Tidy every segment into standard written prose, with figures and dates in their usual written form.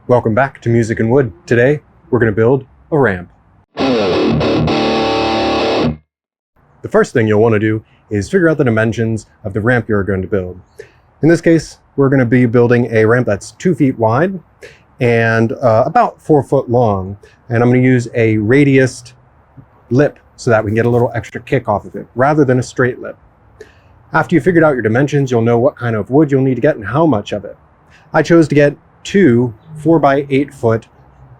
Welcome back to Music and Wood. Today, we're going to build a ramp. The first thing you'll want to do is figure out the dimensions of the ramp you're going to build. In this case, we're going to be building a ramp that's 2 feet wide and about 4 foot long. And I'm going to use a radiused lip so that we can get a little extra kick off of it, rather than a straight lip. After you've figured out your dimensions, you'll know what kind of wood you'll need to get and how much of it. I chose to get 2 4x8 foot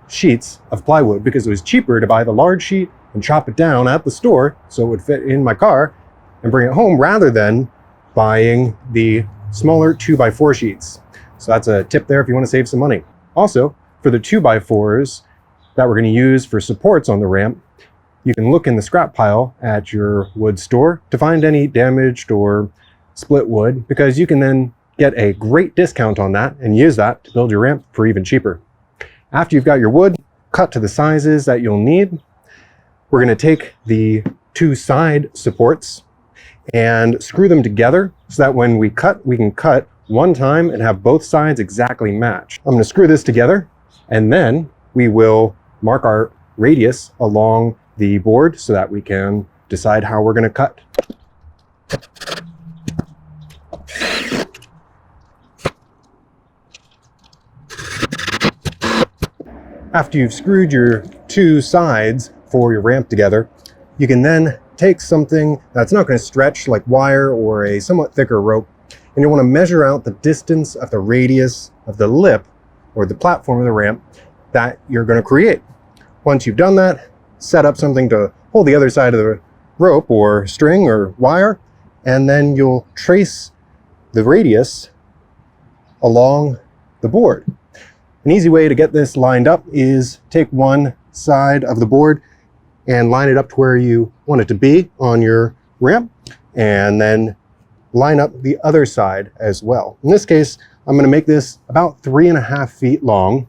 sheets of plywood because it was cheaper to buy the large sheet and chop it down at the store so it would fit in my car and bring it home, rather than buying the smaller 2x4 sheets. So that's a tip there if you want to save some money. Also, for the 2x4s that we're going to use for supports on the ramp, you can look in the scrap pile at your wood store to find any damaged or split wood, because you can then get a great discount on that and use that to build your ramp for even cheaper. After you've got your wood cut to the sizes that you'll need, we're going to take the 2 side supports and screw them together so that when we can cut one time and have both sides exactly match. I'm going to screw this together, and then we will mark our radius along the board so that we can decide how we're going to cut. After you've screwed your 2 sides for your ramp together, you can then take something that's not going to stretch, like wire or a somewhat thicker rope, and you want to measure out the distance of the radius of the lip or the platform of the ramp that you're going to create. Once you've done that, set up something to hold the other side of the rope or string or wire, and then you'll trace the radius along the board. An easy way to get this lined up is take one side of the board and line it up to where you want it to be on your ramp, and then line up the other side as well. In this case, I'm going to make this about 3.5 feet long.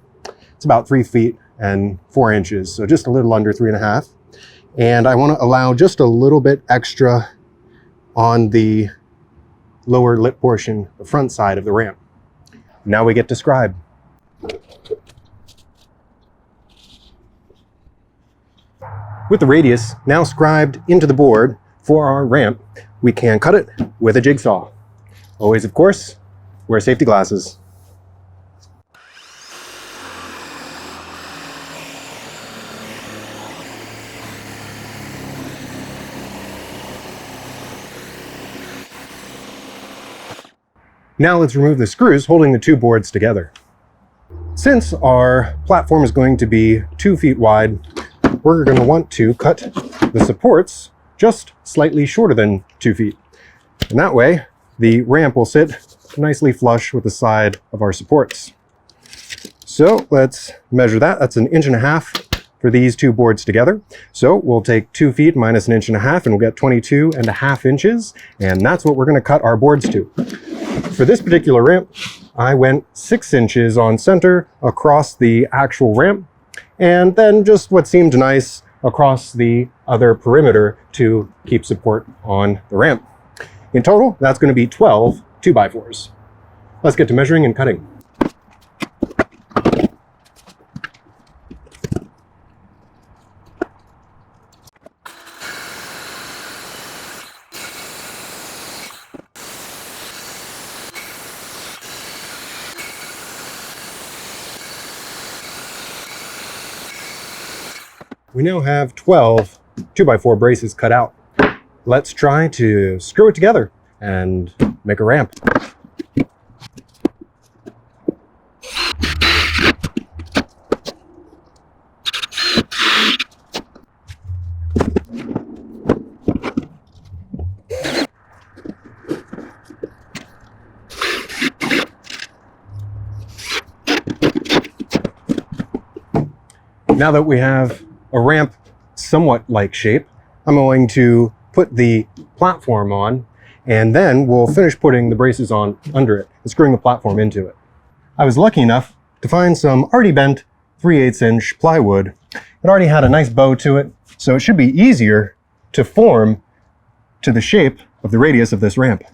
It's about 3 feet and 4 inches, so just a little under 3.5. And I want to allow just a little bit extra on the lower lip portion, the front side of the ramp. Now we get to scribe. With the radius now scribed into the board for our ramp, we can cut it with a jigsaw. Always, of course, wear safety glasses. Now let's remove the screws holding the 2 boards together. Since our platform is going to be 2 feet wide, we're going to want to cut the supports just slightly shorter than 2 feet. And that way, the ramp will sit nicely flush with the side of our supports. So let's measure that. That's 1.5 inches for these 2 boards together. So we'll take 2 feet minus 1.5 inches, and we'll get 22.5 inches. And that's what we're going to cut our boards to. For this particular ramp, I went 6 inches on center across the actual ramp, and then just what seemed nice across the other perimeter to keep support on the ramp. In total, that's going to be 12 2x4s. Let's get to measuring and cutting. We now have 12 2x4 braces cut out. Let's try to screw it together and make a ramp. Now that we have a ramp somewhat like shape, I'm going to put the platform on, and then we'll finish putting the braces on under it and screwing the platform into it. I was lucky enough to find some already bent 3/8 inch plywood. It already had a nice bow to it, so it should be easier to form to the shape of the radius of this ramp.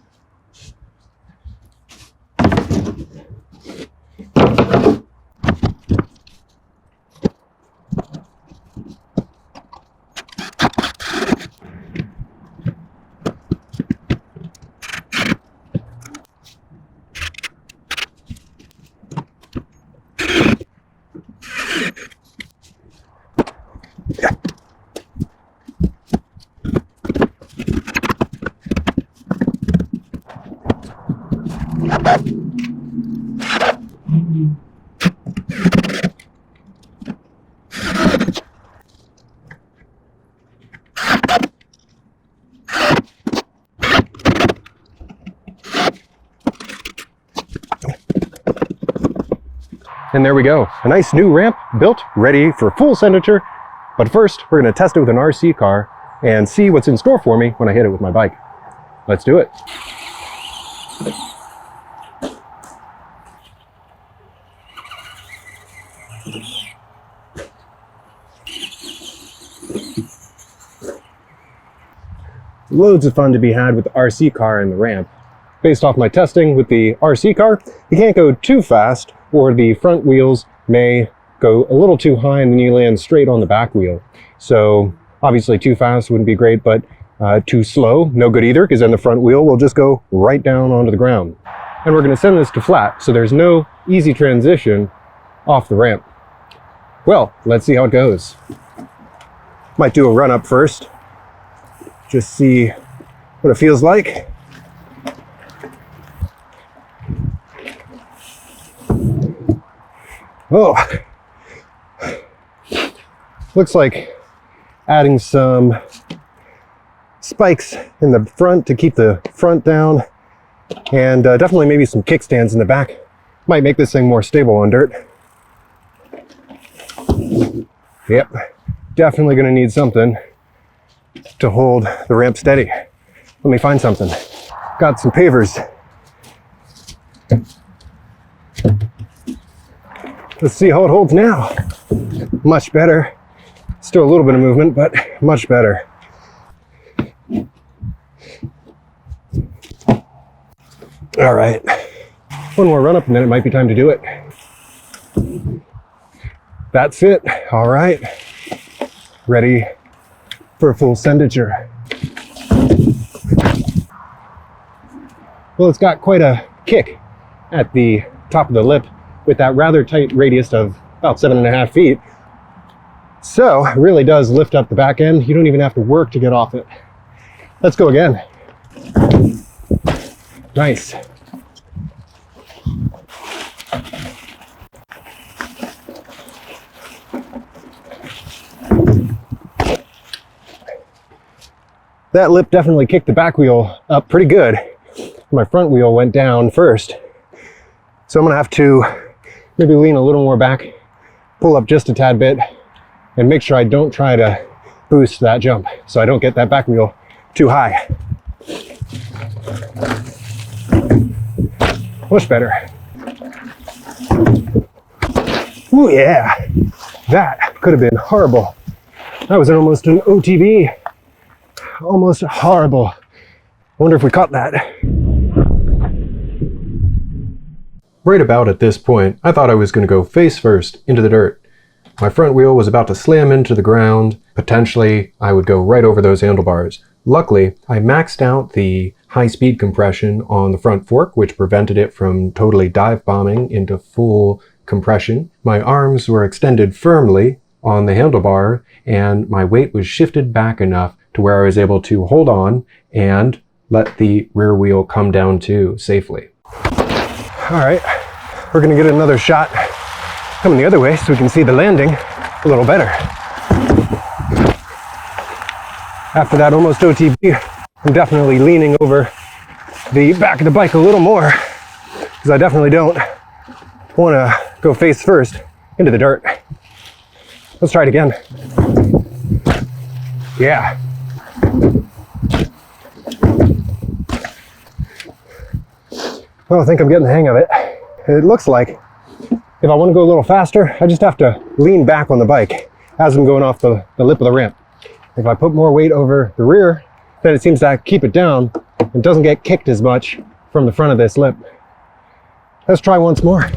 And there we go. A nice new ramp built, ready for full signature. But first, we're going to test it with an RC car and see what's in store for me when I hit it with my bike. Let's do it. Loads of fun to be had with the RC car and the ramp. Based off my testing with the RC car, you can't go too fast or the front wheels may go a little too high and then you land straight on the back wheel. So obviously too fast wouldn't be great, but too slow, no good either, because then the front wheel will just go right down onto the ground. And we're going to send this to flat, so there's no easy transition off the ramp. Well, let's see how it goes. Might do a run up first. Just see what it feels like. Oh, looks like adding some spikes in the front to keep the front down, and definitely maybe some kickstands in the back might make this thing more stable on dirt. Yep, definitely going to need something to hold the ramp steady. Let me find something. Got some pavers. Let's see how it holds now. Much better. Still a little bit of movement, but much better. All right. One more run up and then it might be time to do it. That's it. All right. Ready for a full signature. Well, it's got quite a kick at the top of the lip with that rather tight radius of about 7.5 feet. So it really does lift up the back end. You don't even have to work to get off it. Let's go again. Nice. That lip definitely kicked the back wheel up pretty good. My front wheel went down first. So I'm gonna have to maybe lean a little more back, pull up just a tad bit, and make sure I don't try to boost that jump so I don't get that back wheel too high. Much better. Oh yeah, that could have been horrible. That was almost an OTB. Almost horrible. I wonder if we caught that. Right about at this point, I thought I was going to go face first into the dirt. My front wheel was about to slam into the ground. Potentially, I would go right over those handlebars. Luckily, I maxed out the high-speed compression on the front fork, which prevented it from totally dive bombing into full compression. My arms were extended firmly on the handlebar, and my weight was shifted back enough to where I was able to hold on and let the rear wheel come down too safely. All right, we're gonna get another shot coming the other way so we can see the landing a little better. After that almost OTB, I'm definitely leaning over the back of the bike a little more because I definitely don't want to go face first into the dirt. Let's try it again. Yeah. Well, I think I'm getting the hang of it. It looks like if I want to go a little faster, I just have to lean back on the bike as I'm going off the lip of the ramp. If I put more weight over the rear, then it seems to keep it down and doesn't get kicked as much from the front of this lip. Let's try once more.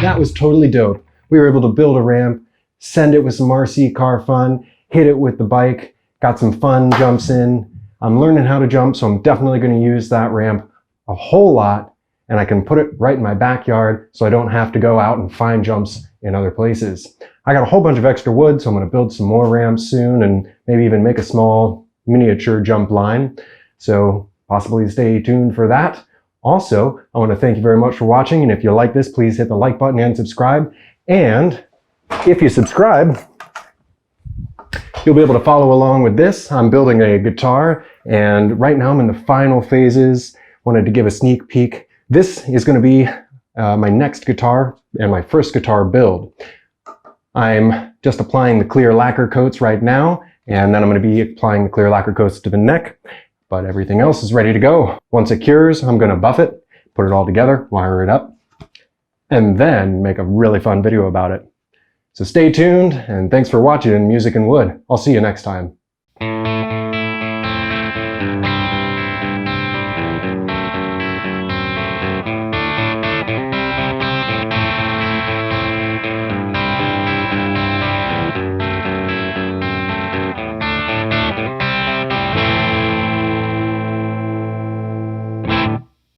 That was totally dope. We were able to build a ramp, send it with some RC car fun, hit it with the bike, got some fun jumps in. I'm learning how to jump, so I'm definitely going to use that ramp a whole lot, and I can put it right in my backyard so I don't have to go out and find jumps in other places. I got a whole bunch of extra wood, so I'm going to build some more ramps soon and maybe even make a small miniature jump line. So possibly stay tuned for that. Also, I want to thank you very much for watching, and if you like this, please hit the like button and subscribe. And if you subscribe, you'll be able to follow along with this. I'm building a guitar, and right now I'm in the final phases. Wanted to give a sneak peek. This is going to be my next guitar and my first guitar build. I'm just applying the clear lacquer coats right now, and then I'm going to be applying the clear lacquer coats to the neck. But everything else is ready to go. Once it cures, I'm going to buff it, put it all together, wire it up, and then make a really fun video about it. So stay tuned, and thanks for watching Music and Wood. I'll see you next time.